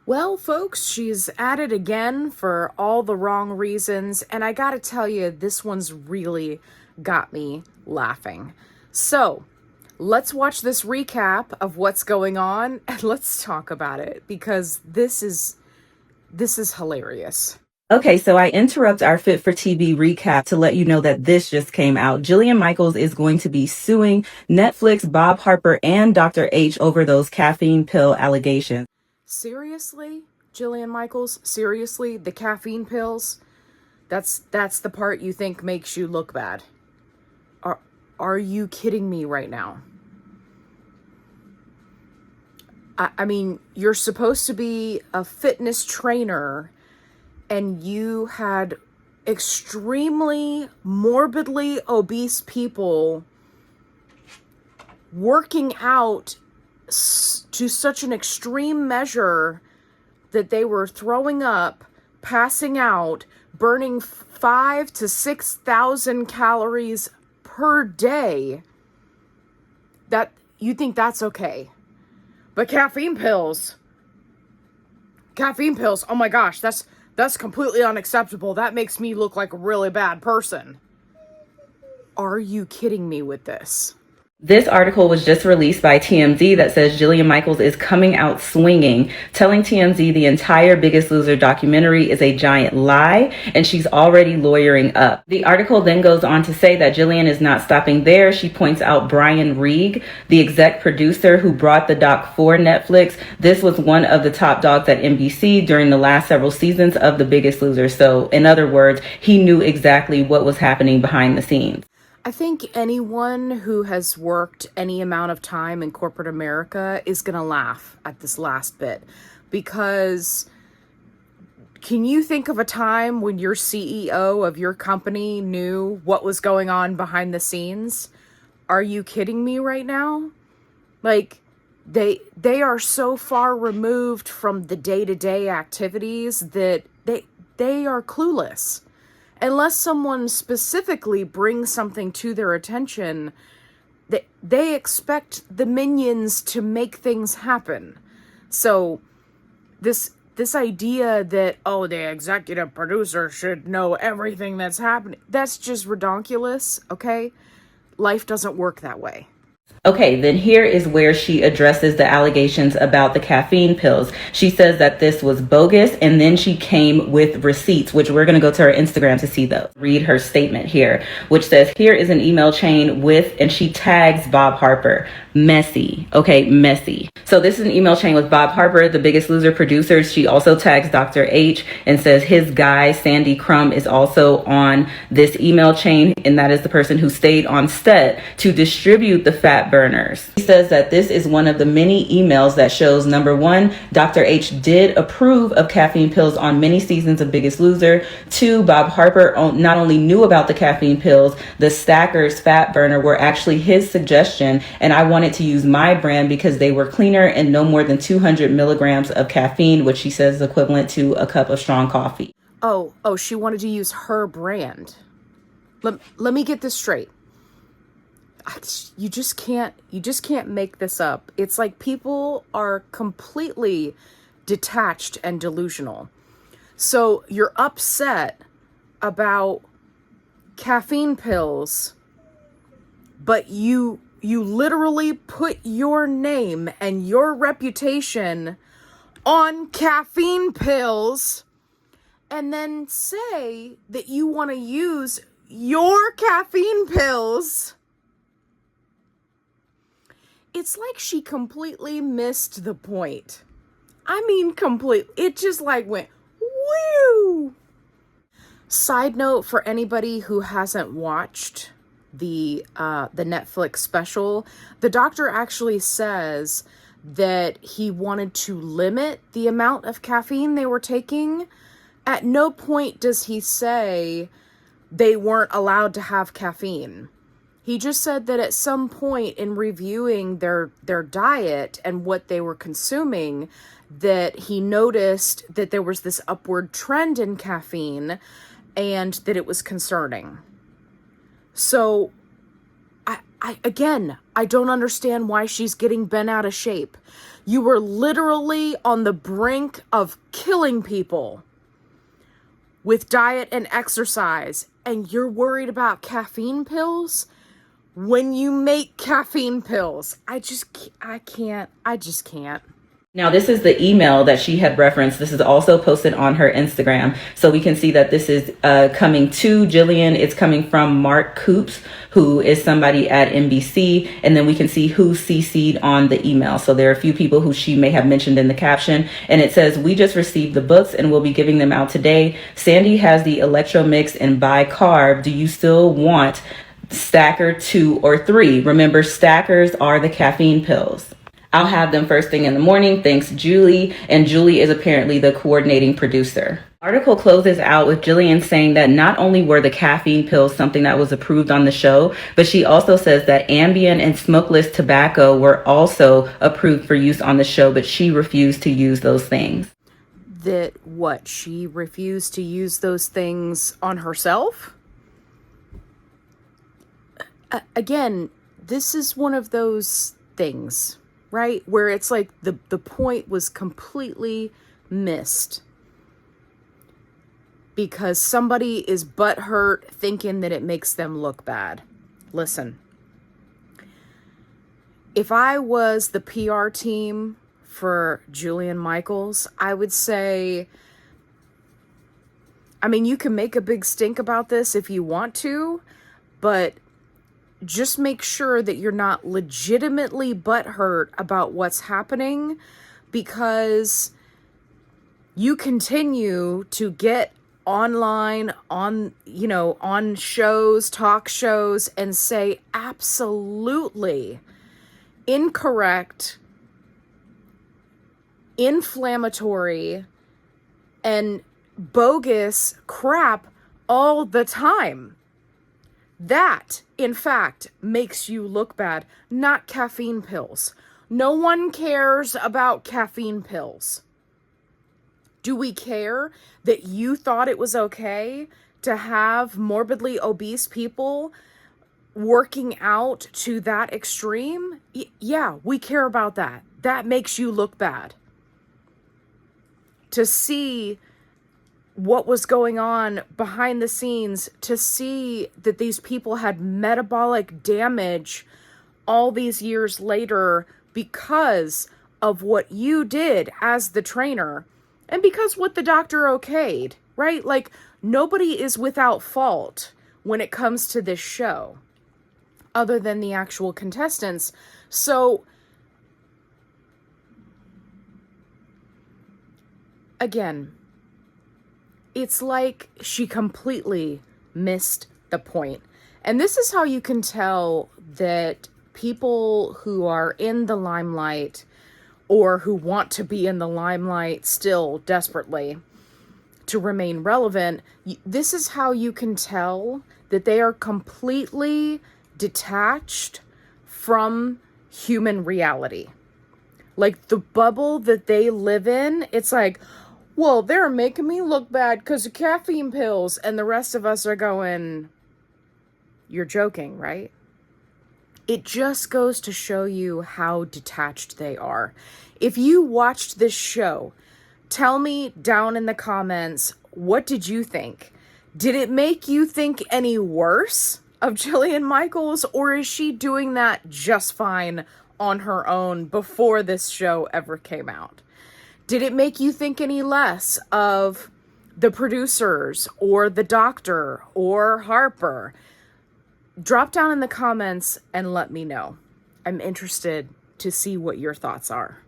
Well, folks, she's at it again for all the wrong reasons, and I gotta tell you, this one's really got me laughing. So, let's watch this recap of what's going on and let's talk about it because this is hilarious. Okay, so I interrupt our Fit for TV recap to let you know that this just came out. Jillian Micheals is going to be suing Netflix, Bob Harper, and Dr. H over those caffeine pill allegations. Seriously, Jillian Michaels? Seriously, the caffeine pills? That's the part you think makes you look bad. Are you kidding me right now? I mean, you're supposed to be a fitness trainer and you had extremely morbidly obese people working out to such an extreme measure that they were throwing up, passing out, burning 5,000 to 6,000 calories per day. That you think that's okay. But caffeine pills, oh my gosh, that's completely unacceptable. That makes me look like a really bad person. Are you kidding me with this? This article was just released by TMZ that says Jillian Michaels is coming out swinging, telling TMZ the entire Biggest Loser documentary is a giant lie, and she's already lawyering up. The article then goes on to say that Jillian is not stopping there. She points out Brian Reed, the exec producer who brought the doc for Netflix. This was one of the top dogs at NBC during the last several seasons of The Biggest Loser. So, in other words, he knew exactly what was happening behind the scenes. I think anyone who has worked any amount of time in corporate America is going to laugh at this last bit because can you think of a time when your CEO of your company knew what was going on behind the scenes? Are you kidding me right now? Like they are so far removed from the day-to-day activities that they are clueless. Unless someone specifically brings something to their attention, they expect the minions to make things happen. So this idea that, oh, the executive producer should know everything that's happening, that's just redonkulous, okay? Life doesn't work that way. Okay, then here is where she addresses the allegations about the caffeine pills. She says that this was bogus, and then she came with receipts, which we're going to go to her Instagram to see those. Read her statement here, which says, here is an email chain with, and she tags Bob Harper. Messy. Okay, messy. So this is an email chain with Bob Harper, the Biggest Loser producer. She also tags Dr. H and says his guy, Sandy Crumb, is also on this email chain, and that is the person who stayed on set to distribute the fat burners. He says that this is one of the many emails that shows, number one, Dr. H did approve of caffeine pills on many seasons of Biggest Loser. Two, Bob Harper not only knew about the caffeine pills, the Stackers fat burner were actually his suggestion, and I wanted to use my brand because they were cleaner and no more than 200 milligrams of caffeine, which she says is equivalent to a cup of strong coffee. Oh, she wanted to use her brand. Let me get this straight. You just can't make this up. It's like people are completely detached and delusional. So you're upset about caffeine pills, but you literally put your name and your reputation on caffeine pills and then say that you want to use your caffeine pills. It's like she completely missed the point. I mean, it just like went, woo! Side note for anybody who hasn't watched the Netflix special, the doctor actually says that he wanted to limit the amount of caffeine they were taking. At no point does he say they weren't allowed to have caffeine. He just said that at some point in reviewing their diet and what they were consuming, that he noticed that there was this upward trend in caffeine and that it was concerning. So I don't understand why she's getting bent out of shape. You were literally on the brink of killing people with diet and exercise, and you're worried about caffeine pills? When you make caffeine pills, I just can't. Now, this is the email that she had referenced. This is also posted on her Instagram. So we can see that this is coming to Jillian. It's coming from Mark Coops, who is somebody at NBC. And then we can see who CC'd on the email. So there are a few people who she may have mentioned in the caption. And it says, we just received the books and we'll be giving them out today. Sandy has the Electro Mix and Bicarb. Do you still want Stacker 2 or 3? Remember, stackers are the caffeine pills. I'll have them first thing in the morning. Thanks, Julie. And Julie is apparently the coordinating producer. Article closes out with Jillian saying that not only were the caffeine pills something that was approved on the show, but she also says that Ambien and smokeless tobacco were also approved for use on the show, but she refused to use those things. That what? She refused to use those things on herself? Again, this is one of those things, right? Where it's like the point was completely missed because somebody is butthurt thinking that it makes them look bad. Listen, if I was the PR team for Jillian Micheals, I would say, I mean, you can make a big stink about this if you want to, but just make sure that you're not legitimately butthurt about what's happening, because you continue to get online on shows, talk shows, and say absolutely incorrect, inflammatory, and bogus crap all the time. That, in fact, makes you look bad, not caffeine pills. No one cares about caffeine pills. Do we care that you thought it was okay to have morbidly obese people working out to that extreme? Yeah, we care about that. That makes you look bad. To see what was going on behind the scenes, to see that these people had metabolic damage all these years later because of what you did as the trainer and because what the doctor okayed, right? Like, nobody is without fault when it comes to this show other than the actual contestants. So again, it's like she completely missed the point. And this is how you can tell that people who are in the limelight or who want to be in the limelight still desperately to remain relevant, this is how you can tell that they are completely detached from human reality. Like, the bubble that they live in, it's like, well, they're making me look bad because of caffeine pills. And the rest of us are going, you're joking, right? It just goes to show you how detached they are. If you watched this show, tell me down in the comments, what did you think? Did it make you think any worse of Jillian Micheals, or is she doing that just fine on her own before this show ever came out? Did it make you think any less of the producers or the doctor or Harper? Drop down in the comments and let me know. I'm interested to see what your thoughts are.